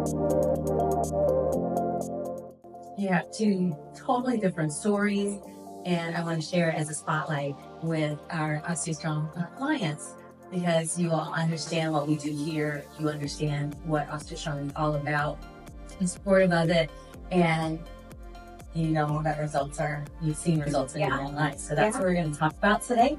You have two totally different stories, and I want to share it as a spotlight with our OsteoStrong clients because you all understand what we do here. You understand what OsteoStrong is all about, and supportive of it, and you know that results are, you've seen results in your own life. So that's what we're going to talk about today.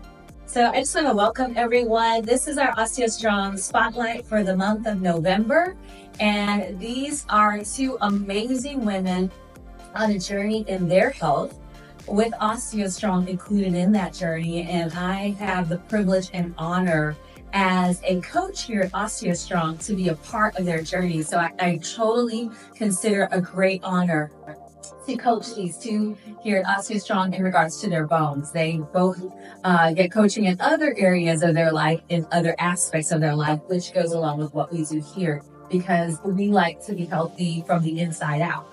So I just want to welcome everyone. This is our OsteoStrong Spotlight for the month of November. And these are two amazing women on a journey in their health with OsteoStrong included in that journey. And I have the privilege and honor as a coach here at OsteoStrong to be a part of their journey. So I totally consider a great honor to coach these two here at OsteoStrong in regards to their bones. They both get coaching in other areas of their life, in other aspects of their life, which goes along with what we do here because we like to be healthy from the inside out.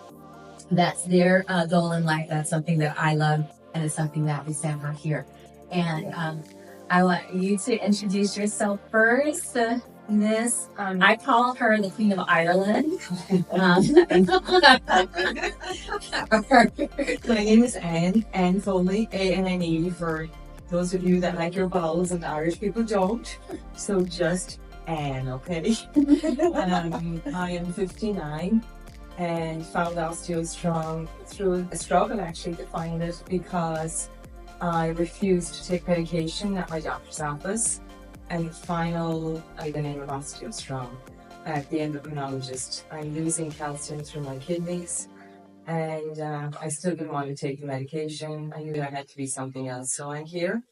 That's their goal in life. That's something that I love, and it's something that we stand for here. And I want you to introduce yourself first. Miss, I call her the Queen of Ireland. My name is Anne Foley, A-N-N-E, for those of you that like your vowels and Irish people don't. So just Anne, okay? I am 59 and found OsteoStrong through a struggle actually to find it because I refused to take medication at my doctor's office. And final, the name of OsteoStrong at the endocrinologist. I'm losing calcium through my kidneys, and I still didn't want to take the medication. I knew there had to be something else. So I'm here,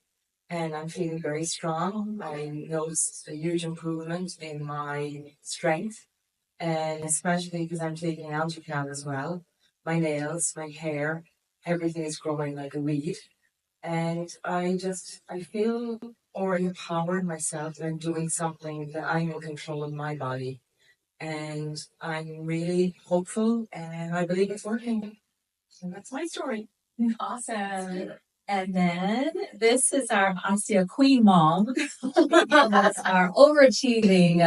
and I'm feeling very strong. I noticed a huge improvement in my strength, and especially because I'm taking Algical as well. My nails, my hair, everything is growing like a weed. And I feel or empowered myself that I'm doing something that I'm in control of my body. And I'm really hopeful and I believe it's working. So that's my story. Awesome. And then this is our Osteo Queen Mom. That's our overachieving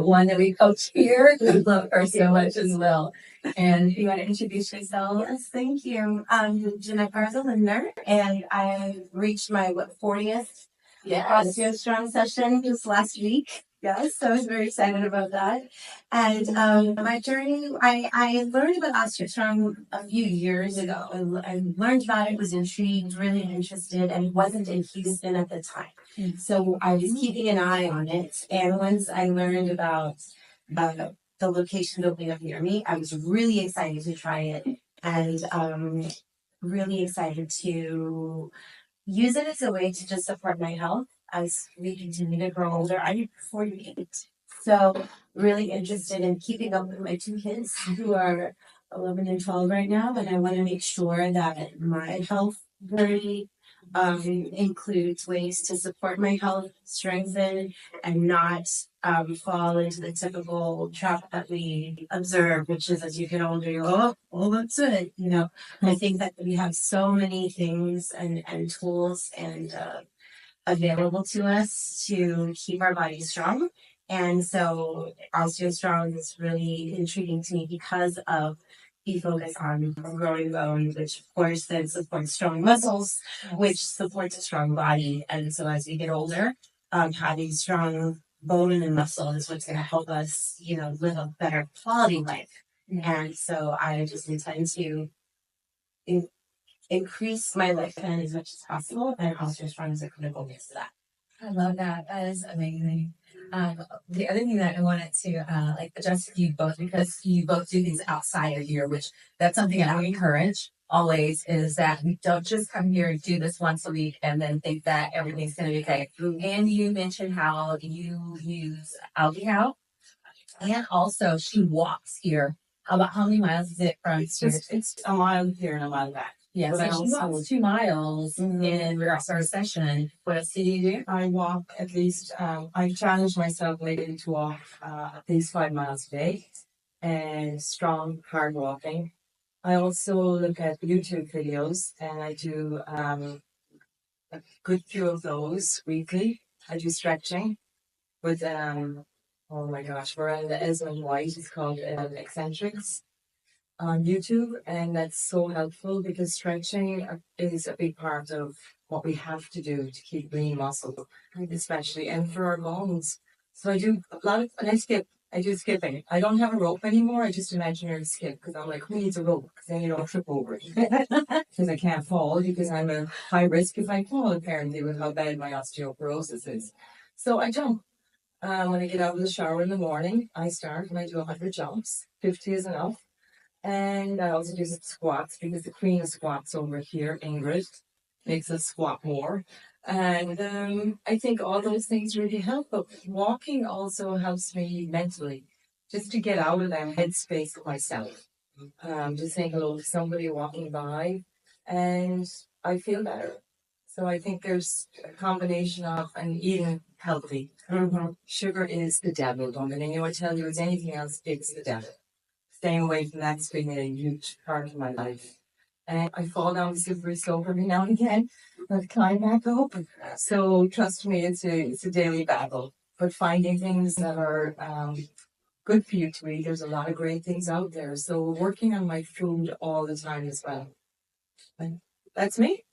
one that we coach here. We love her so much as well. And you want to introduce yourself? Yes, thank you. I'm Jeanette Garza-Lindner, and I reached my 40th OsteoStrong session just last week. Yes, so I was very excited about that. And my journey, I learned about OsteoStrong a few years ago. I learned about it, was intrigued, really interested, and wasn't in Houston at the time. So I was keeping an eye on it. And once I learned about the location opening up near me, I was really excited to try it and really excited to use it as a way to just support my health as we continue to grow older. I'm 48, so really interested in keeping up with my two kids who are 11 and 12 right now, and I want to make sure that my health journey includes ways to support my health, strengthen, and not fall into the typical trap that we observe, which is as you get older, you go, oh, that's it. You know, I think that we have so many things and tools and available to us to keep our bodies strong. And so OsteoStrong is really intriguing to me because of the focus on growing bone, which of course then supports strong muscles, which supports a strong body. And so as we get older, having strong bone and muscle is what's going to help us, you know, live a better quality life. And so I just intend to increase my lifespan as much as possible, and OsteoStrong is a critical piece of that. I love that. That is amazing. The other thing that I wanted to address with you both, because you both do things outside of here, which that's something that I encourage always, is that we don't just come here and do this once a week and then think that everything's going to be okay. And you mentioned how you use Algical, and also she walks here. How many miles is it from here? It's a mile here and a mile back. Yeah, But so she walks 2 miles in regards to our session. What else do you do? I walk at least, I challenge myself lately to walk at least 5 miles a day and strong, hard walking. I also look at YouTube videos and I do a good few of those weekly. I do stretching with Oh my gosh, Miranda Esmond White is called Eccentrics on YouTube, and that's so helpful because stretching is a big part of what we have to do to keep lean muscle, especially and for our bones. So I do a lot of, and I skip. I do skipping. I don't have a rope anymore. I just imaginary skip because I'm like, who needs a rope? Because then you don't trip over it. Because I can't fall because I'm a high risk if I fall. Apparently, with how bad my osteoporosis is. So I jump. When I get out of the shower in the morning, I start and I do 100 jumps. 50 is enough. And I also do some squats because the queen of squats over here, Ingrid, makes us squat more. And I think all those things really help. But walking also helps me mentally, just to get out of that headspace of myself. Just saying hello to somebody walking by, and I feel better. So I think there's a combination of and eating healthy. Sugar is the devil, woman. And I tell you, as anything else, it's the devil. Staying away from that's been a huge part of my life. And I fall down the slippery slope every now and again, but climb back up. So trust me, it's a daily battle. But finding things that are good for you to eat, there's a lot of great things out there. So working on my food all the time as well. And that's me.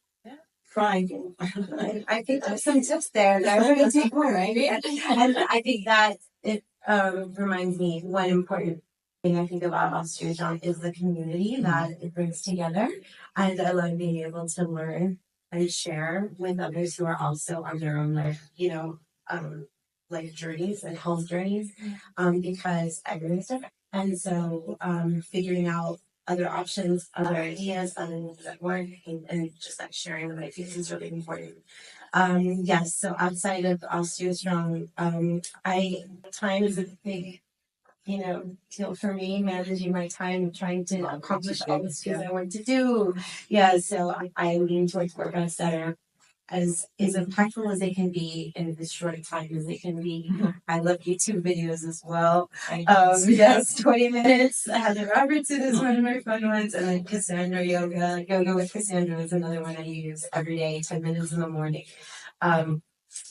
Trying. I think there's some tips there that we're going to take more, right? And I think that it reminds me one important thing I think about OsteoStrong is the community that it brings together. And I love being able to learn and share with others who are also on their own life journeys and health journeys, because everyone's different. And so figuring out other options, other ideas, other things that work, and just like sharing them, I think is really important. Yes, so outside of OsteoStrong, time is a big, deal for me, managing my time, trying to accomplish all the things I want to do. Yeah, so I lean towards workouts that are as impactful as they can be in as short a time as they can be. I love YouTube videos as well. Yes, 20 minutes. Heather Robertson is one of my fun ones, and then Cassandra Yoga with Cassandra is another one I use every day, 10 minutes in the morning.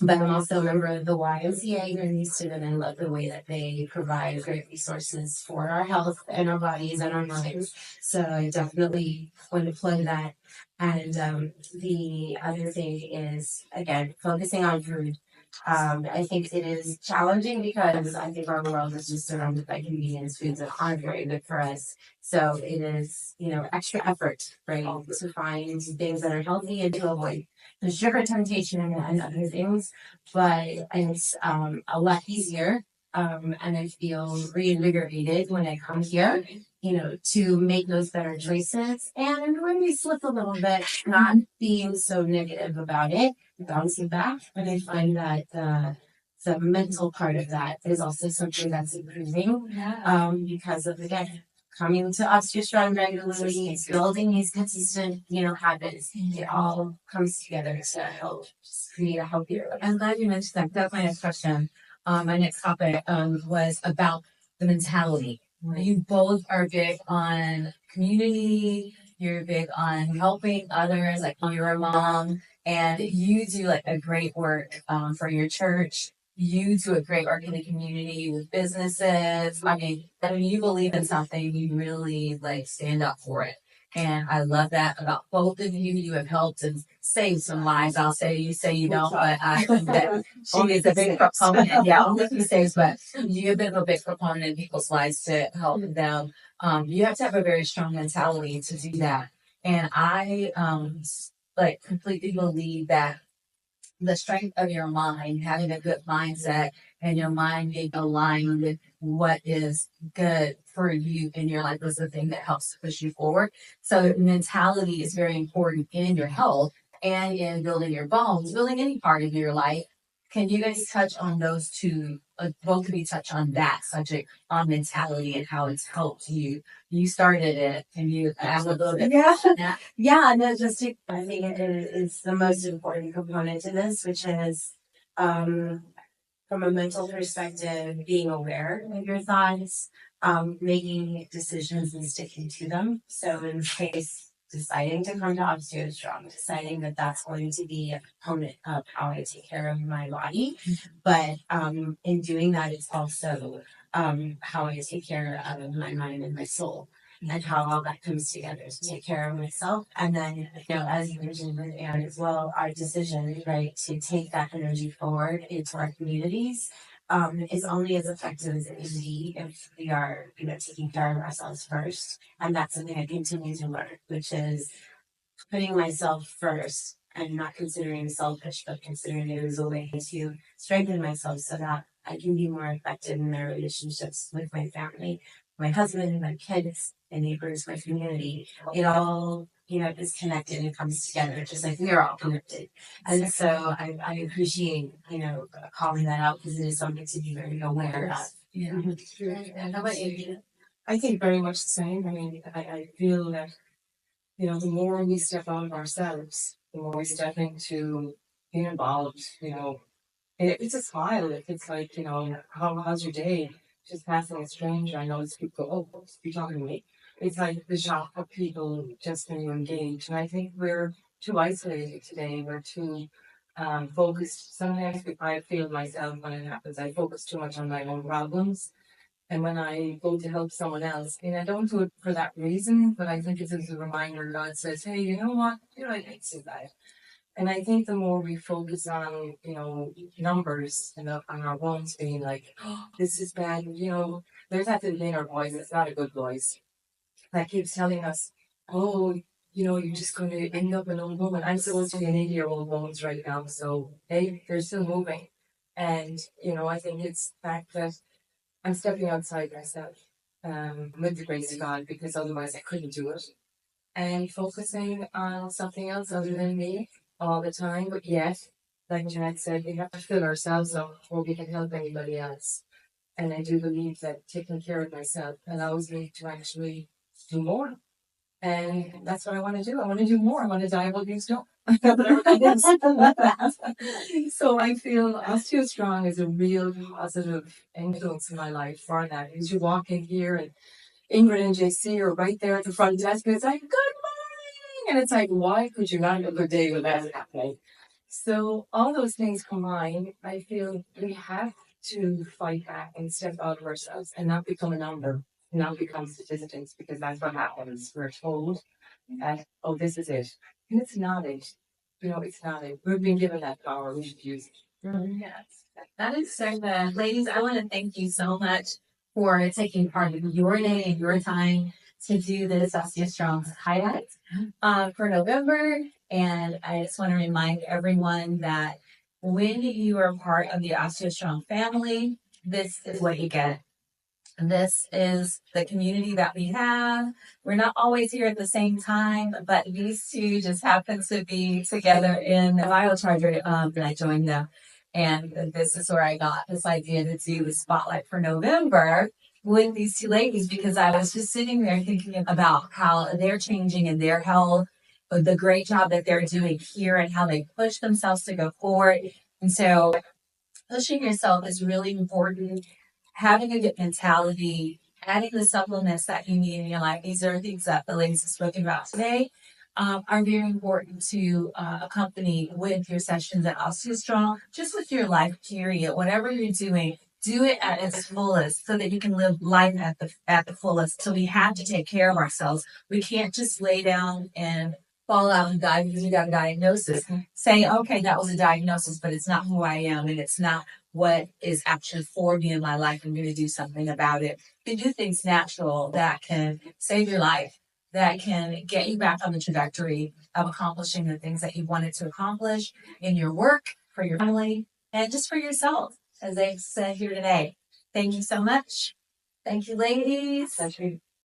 But I'm also a member of the YMCA here in Houston, and I love the way that they provide great resources for our health and our bodies and our minds. So I definitely want to plug that. And the other thing is, again, focusing on food. I think it is challenging because I think our world is just surrounded by convenience foods that aren't very good for us. So it is, extra effort, right, to find things that are healthy and to avoid the sugar temptation and other things. But it's a lot easier. And I feel reinvigorated when I come here, to make those better choices. And when we slip a little bit, not being so negative about it, bouncing back. But I find that the mental part of that is also something that's improving, because of, again, coming to OsteoStrong regularly, building these consistent, habits. It all comes together to help create a healthier life. I'm glad you mentioned that. That's my next question. My next topic was about the mentality. You both are big on community. You're big on helping others. Like you're a mom, and you do like a great work for your church. You do a great work in the community with businesses. I mean, when you believe in something, you really like stand up for it. And I love that about both of you. You have helped and saved some lives. I'll say you say you don't, but I think that only is a big proponent. Yeah, only he saves, but you've been a big proponent in people's lives to help them. You have to have a very strong mentality to do that. And I like completely believe that the strength of your mind, having a good mindset, and your mind being aligned with what is good for you in your life is the thing that helps push you forward. So mentality is very important in your health and in building your bones, building any part of your life. Can you guys touch on those two? Both of you touch on that subject on mentality and how it's helped you. You started it. Can you add a little bit? Yeah. Yeah, no, I think it is the most important component to this, which is, from a mental perspective, being aware of your thoughts, making decisions and sticking to them. So in this case, deciding to come to OsteoStrong, deciding that that's going to be a component of how I take care of my body. But in doing that, it's also how I take care of my mind and my soul, and how all that comes together to take care of myself. And then, as you mentioned with Aaron as well, our decision, right, to take that energy forward into our communities is only as effective as it can be if we are, taking care of ourselves first. And that's something I continue to learn, which is putting myself first and not considering selfish, but considering it as a way to strengthen myself so that I can be more effective in my relationships with my family, my husband, my kids, my neighbors, my community. It all, is connected and comes together, just like we are all connected. And so I appreciate, calling that out because it is something to be very aware of. Yeah. And how about you? I think very much the same. I mean, I feel that, the more we step out of ourselves, the more we step into being involved, it's a smile. It's like, how's your day? Just passing a stranger. I notice people go, oh, you're talking to me. It's like the shock of people just when you engage. And I think we're too isolated today. We're too focused. Sometimes I feel myself when it happens, I focus too much on my own problems. And when I go to help someone else, I don't do it for that reason, but I think it's as a reminder. God says, hey, you know what? You're right next to that. And I think the more we focus on, numbers and on our wounds being like, oh, this is bad, there's that little inner voice. It's not a good voice that keeps telling us, oh, you're just going to end up an old woman. I'm supposed to be an 80-year-old woman's right now. So, hey, they're still moving. And, I think it's the fact that I'm stepping outside myself with the grace of God, because otherwise I couldn't do it. And focusing on something else other than me all the time. But yet, like Jeanette said, we have to fill ourselves up before we can help anybody else. And I do believe that taking care of myself allows me to actually do more. And that's what I want to do. I want to do more. I want to die while being strong. Whatever that is. So I feel OsteoStrong is a real positive influence in my life for that. As you walk in here and Ingrid and JC are right there at the front desk, and it's like, good morning! And it's like, why could you not have a good day without that happening? So all those things combined, I feel we have to fight back and step out of ourselves and not become a number, not become statistics, because that's what happens. We're told that, oh, this is it. And it's not it. It's not it. We've been given that power. We should use it. Yes, that is so good. Ladies, I want to thank you so much for taking part of your day and your time to do this OsteoStrong highlight for November. And I just want to remind everyone that when you are part of the OsteoStrong family, this is what you get. This is the community that we have. We're not always here at the same time, but these two just happen to be together in the biocharger when I joined them. And this is where I got this idea to do the spotlight for November with these two ladies, because I was just sitting there thinking about how they're changing in their health, the great job that they're doing here and how they push themselves to go forward. And so pushing yourself is really important. Having a good mentality, adding the supplements that you need in your life. These are things that the ladies have spoken about today, are very important to accompany with your sessions at OsteoStrong, just with your life period. Whatever you're doing, do it at its fullest so that you can live life at the fullest. So we have to take care of ourselves. We can't just lay down and fall out and die because we got a diagnosis. Say, okay, that was a diagnosis, but it's not who I am, and it's not what is actually for me in my life. I'm going to do something about it. You can do things natural that can save your life, that can get you back on the trajectory of accomplishing the things that you wanted to accomplish in your work, for your family, and just for yourself, as they said here today. Thank you so much. Thank you, ladies.